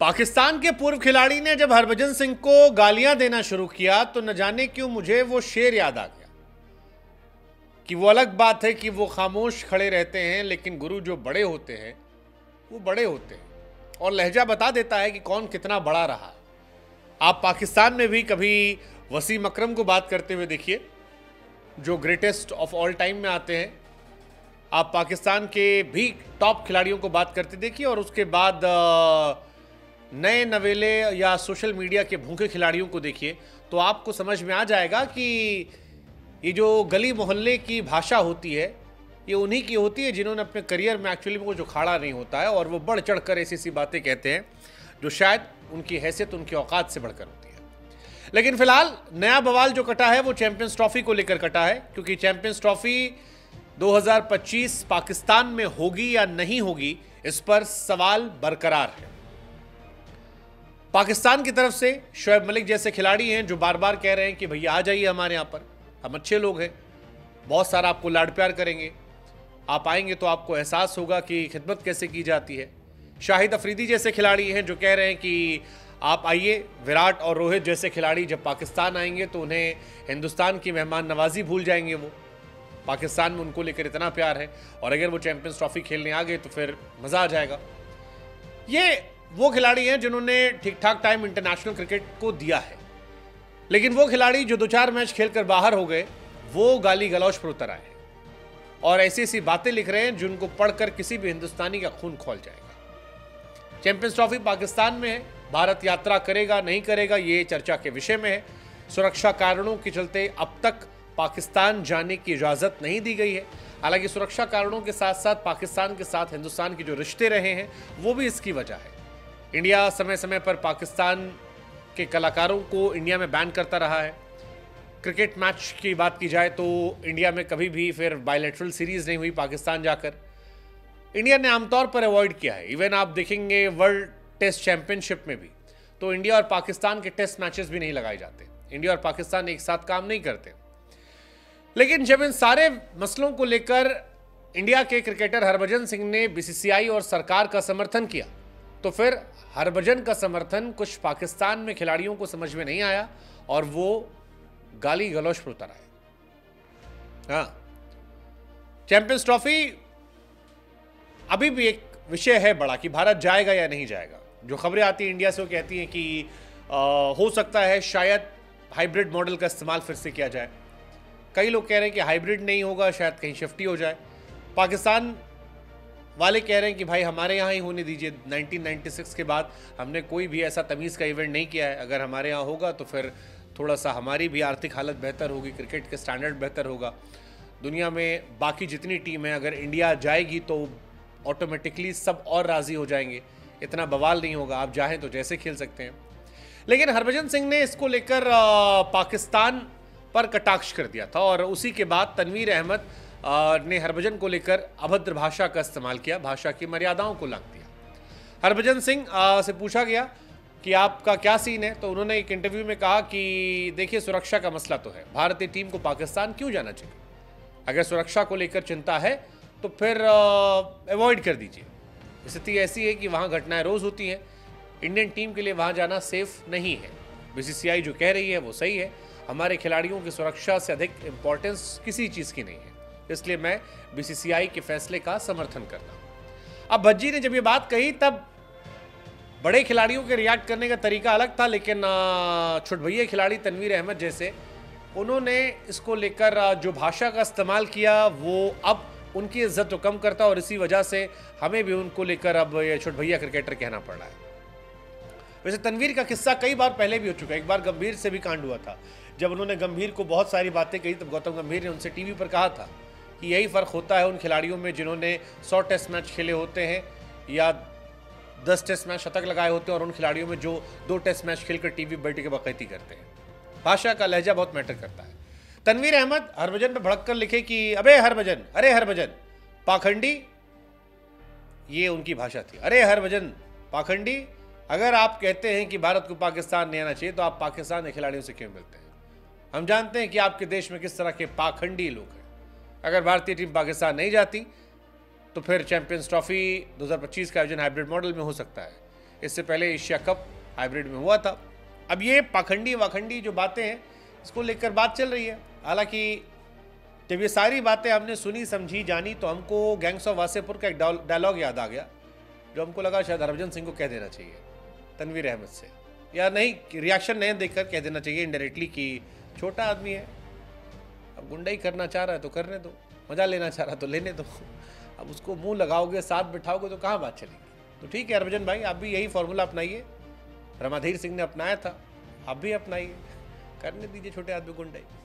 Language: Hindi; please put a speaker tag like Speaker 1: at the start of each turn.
Speaker 1: पाकिस्तान के पूर्व खिलाड़ी ने जब हरभजन सिंह को गालियां देना शुरू किया तो न जाने क्यों मुझे वो शेर याद आ गया कि वो अलग बात है कि वो खामोश खड़े रहते हैं, लेकिन गुरु जो बड़े होते हैं वो बड़े होते हैं और लहजा बता देता है कि कौन कितना बड़ा रहा। आप पाकिस्तान में भी कभी वसीम अकरम को बात करते हुए देखिए, जो ग्रेटेस्ट ऑफ ऑल टाइम में आते हैं। आप पाकिस्तान के भी टॉप खिलाड़ियों को बात करते देखिए और उसके बाद नए नवेले या सोशल मीडिया के भूखे खिलाड़ियों को देखिए, तो आपको समझ में आ जाएगा कि ये जो गली मोहल्ले की भाषा होती है ये उन्हीं की होती है जिन्होंने अपने करियर में एक्चुअली में कुछ उखाड़ा नहीं होता है और वो बढ़ चढ़ कर ऐसी ऐसी बातें कहते हैं जो शायद उनकी हैसियत उनकी औकात से बढ़कर होती है। लेकिन फिलहाल नया बवाल जो कटा है वो चैंपियंस ट्रॉफी को लेकर कटा है, क्योंकि चैंपियंस ट्रॉफी 2025 पाकिस्तान में होगी या नहीं होगी, इस पर सवाल बरकरार है। पाकिस्तान की तरफ से शोएब मलिक जैसे खिलाड़ी हैं जो बार बार कह रहे हैं कि भैया आ जाइए हमारे यहाँ पर, हम अच्छे लोग हैं, बहुत सारा आपको लाड प्यार करेंगे, आप आएंगे तो आपको एहसास होगा कि खिदमत कैसे की जाती है। शाहिद अफरीदी जैसे खिलाड़ी हैं जो कह रहे हैं कि आप आइए। विराट और रोहित जैसे खिलाड़ी जब पाकिस्तान आएंगे तो उन्हें हिंदुस्तान की मेहमान नवाजी भूल जाएंगे। वो पाकिस्तान में उनको लेकर इतना प्यार है और अगर वो चैंपियंस ट्रॉफी खेलने आ गए तो फिर मज़ा आ जाएगा। ये वो खिलाड़ी हैं जिन्होंने ठीक ठाक टाइम इंटरनेशनल क्रिकेट को दिया है, लेकिन वो खिलाड़ी जो 2-4 मैच खेलकर बाहर हो गए वो गाली गलौज पर उतर आए हैं और ऐसी ऐसी बातें लिख रहे हैं जिनको पढ़कर किसी भी हिंदुस्तानी का खून खौल जाएगा। चैंपियंस ट्रॉफी पाकिस्तान में है, भारत यात्रा करेगा नहीं करेगा ये चर्चा के विषय में है। सुरक्षा कारणों के चलते अब तक पाकिस्तान जाने की इजाज़त नहीं दी गई है। हालांकि सुरक्षा कारणों के साथ साथ पाकिस्तान के साथ हिंदुस्तान के जो रिश्ते रहे हैं वो भी इसकी वजह है। इंडिया समय समय पर पाकिस्तान के कलाकारों को इंडिया में बैन करता रहा है। क्रिकेट मैच की बात की जाए तो इंडिया में कभी भी फिर बायलैटरल सीरीज़ नहीं हुई पाकिस्तान जाकर। इंडिया ने आमतौर पर अवॉइड किया है। इवन आप देखेंगे वर्ल्ड टेस्ट चैंपियनशिप में भी तो इंडिया और पाकिस्तान के टेस्ट मैचेस भी नहीं लगाए जाते। इंडिया और पाकिस्तान एक साथ काम नहीं करते। लेकिन जब इन सारे मसलों को लेकर इंडिया के क्रिकेटर हरभजन सिंह ने बीसीसीआई और सरकार का समर्थन किया तो फिर हरभजन का समर्थन कुछ पाकिस्तान में खिलाड़ियों को समझ में नहीं आया और वो गाली गलौज पर उतर आए। हाँ, चैंपियंस ट्रॉफी अभी भी एक विषय है बड़ा कि भारत जाएगा या नहीं जाएगा। जो खबरें आती हैं इंडिया से वो कहती हैं कि हो सकता है शायद हाइब्रिड मॉडल का इस्तेमाल फिर से किया जाए। कई लोग कह रहे हैं कि हाइब्रिड नहीं होगा, शायद कहीं शिफ्ट ही हो जाए। पाकिस्तान वाले कह रहे हैं कि भाई हमारे यहाँ ही होने दीजिए। 1996 के बाद हमने कोई भी ऐसा तमीज़ का इवेंट नहीं किया है। अगर हमारे यहाँ होगा तो फिर थोड़ा सा हमारी भी आर्थिक हालत बेहतर होगी, क्रिकेट के स्टैंडर्ड बेहतर होगा। दुनिया में बाकी जितनी टीम है अगर इंडिया जाएगी तो ऑटोमेटिकली सब और राज़ी हो जाएंगे, इतना बवाल नहीं होगा, आप चाहें तो जैसे खेल सकते हैं। लेकिन हरभजन सिंह ने इसको लेकर पाकिस्तान पर कटाक्ष कर दिया था और उसी के बाद तनवीर अहमद ने हरभजन को लेकर अभद्र भाषा का इस्तेमाल किया, भाषा की मर्यादाओं को लांघ दिया। हरभजन सिंह से पूछा गया कि आपका क्या सीन है तो उन्होंने एक इंटरव्यू में कहा कि देखिए सुरक्षा का मसला तो है, भारतीय टीम को पाकिस्तान क्यों जाना चाहिए? अगर सुरक्षा को लेकर चिंता है तो फिर अवॉइड कर दीजिए। स्थिति ऐसी है कि वहाँ घटनाएं रोज़ होती हैं, इंडियन टीम के लिए वहाँ जाना सेफ नहीं है। बीसीसीआई जो कह रही है वो सही है, हमारे खिलाड़ियों की सुरक्षा से अधिक इम्पोर्टेंस किसी चीज़ की नहीं है, इसलिए मैं बीसीसीआई के फैसले का समर्थन करता हूँ। अब भज्जी ने जब ये बात कही तब बड़े खिलाड़ियों के रिएक्ट करने का तरीका अलग था, लेकिन छुटभैया खिलाड़ी तनवीर अहमद जैसे उन्होंने इसको लेकर जो भाषा का इस्तेमाल किया वो अब उनकी इज्जत तो कम करता और इसी वजह से हमें भी उनको लेकर अब ये छुटभैया क्रिकेटर कहना पड़ रहा है। वैसे तनवीर का किस्सा कई बार पहले भी हो चुका है। एक बार गंभीर से भी कांड हुआ था, जब उन्होंने गंभीर को बहुत सारी बातें कही तब गौतम गंभीर ने उनसे टीवी पर कहा था कि यही फ़र्क होता है उन खिलाड़ियों में जिन्होंने 100 टेस्ट मैच खेले होते हैं या 10 टेस्ट मैच शतक लगाए होते हैं और उन खिलाड़ियों में जो 2 टेस्ट मैच खेलकर टीवी बैठ के बकैती करते हैं। भाषा का लहजा बहुत मैटर करता है। तनवीर अहमद हरभजन पर भड़क कर लिखे कि अबे हरभजन, अरे हरभजन पाखंडी, ये उनकी भाषा थी। अरे हरभजन पाखंडी, अगर आप कहते हैं कि भारत को पाकिस्तान नहीं आना चाहिए तो आप पाकिस्तान के खिलाड़ियों से क्यों मिलते हैं? हम जानते हैं कि आपके देश में किस तरह के पाखंडी लोग हैं। अगर भारतीय टीम पाकिस्तान नहीं जाती तो फिर चैंपियंस ट्रॉफी 2025 का आयोजन हाइब्रिड मॉडल में हो सकता है। इससे पहले एशिया कप हाइब्रिड में हुआ था। अब ये पाखंडी वाखंडी जो बातें हैं, इसको लेकर बात चल रही है। हालांकि जब ये सारी बातें हमने सुनी, समझी, जानी, तो हमको गैंग्स ऑफ वासेपुर का एक डायलॉग याद आ गया, जो हमको लगा शायद हरभजन सिंह को कह देना चाहिए तनवीर अहमद से, या नहीं, रिएक्शन नहीं देखकर कह देना चाहिए इनडायरेक्टली कि छोटा आदमी है, अब गुंडाई करना चाह रहा है तो करने दो, मजा लेना चाह रहा तो लेने दो। अब उसको मुंह लगाओगे, साथ बिठाओगे तो कहाँ बात चलेगी। तो ठीक है हरभजन भाई, आप भी यही फॉर्मूला अपनाइए, रमाधीर सिंह ने अपनाया था, आप भी अपनाइए, करने दीजिए छोटे आदमी गुंडाई।